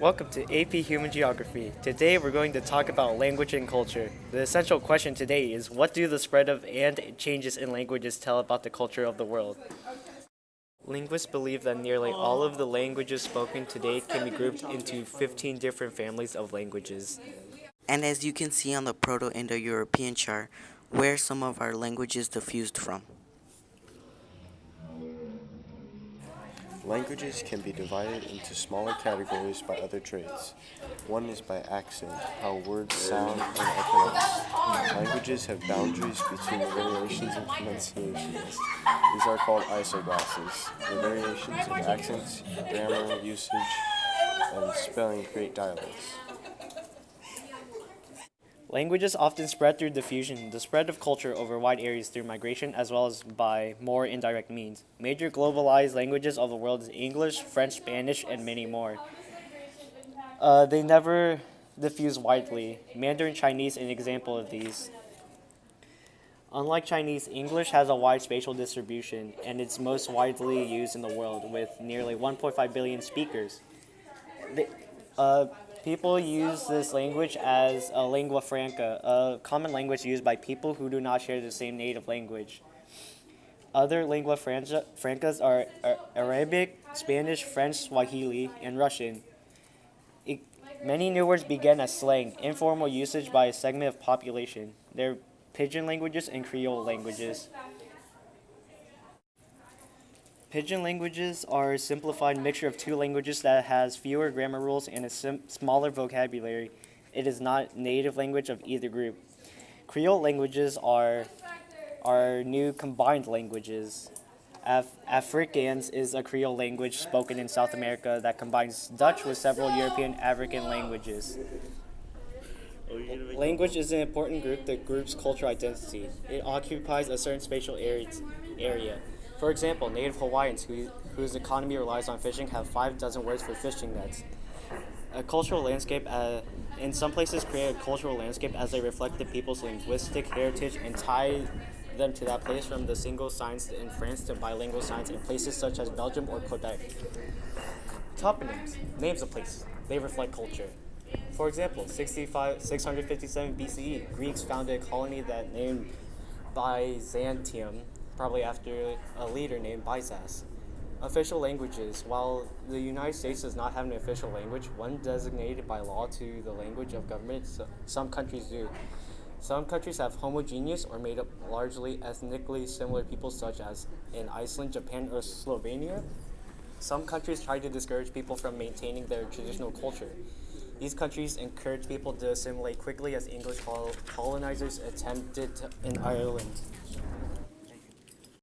Welcome to AP Human Geography. Today we're going to talk about language and culture. The essential question today is what do the spread of and changes in languages tell about the culture of the world? Linguists believe that nearly all of the languages spoken today can be grouped into 15 different families of languages. And as you can see on the Proto-Indo-European chart, where some of our languages diffused from. Languages can be divided into smaller categories by other traits. One is by accent, how words sound and are pronounced. Languages have boundaries between the variations in pronunciations. These are called isoglossals. The variations in accents, grammar, usage, and spelling create dialects. Languages often spread through diffusion, the spread of culture over wide areas through migration as well as by more indirect means. Major globalized languages of the world is English, French, Spanish, and many more. They never diffuse widely. Mandarin Chinese is an example of these. Unlike Chinese, English has a wide spatial distribution, and it's most widely used in the world with nearly 1.5 billion speakers. They, uh, People use this language as a lingua franca, a common language used by people who do not share the same native language. Other francas are Arabic, Spanish, French, Swahili, and Russian. Many new words began as slang, informal usage by a segment of population. They're Pidgin languages and Creole languages. Pidgin languages are a simplified mixture of two languages that has fewer grammar rules and a smaller vocabulary. It is not native language of either group. Creole languages are new combined languages. Afrikaans is a Creole language spoken in South America that combines Dutch with several European African languages. Language is an important group that groups cultural identity. It occupies a certain spatial area. For example, native Hawaiians, whose economy relies on fishing, have 5 dozen words for fishing nets. A cultural landscape, in some places, create a cultural landscape as they reflect the people's linguistic heritage and tie them to that place, from the single signs in France to bilingual signs in places such as Belgium or Quebec. Toponyms, names of place, they reflect culture. For example, 657 BCE, Greeks founded a colony that named Byzantium, probably after a leader named Byzas. Official languages. While the United States does not have an official language, one designated by law to the language of government, some countries do. Some countries have homogeneous or made up largely ethnically similar peoples, such as in Iceland, Japan, or Slovenia. Some countries try to discourage people from maintaining their traditional culture. These countries encourage people to assimilate quickly, as English colonizers attempted in Ireland.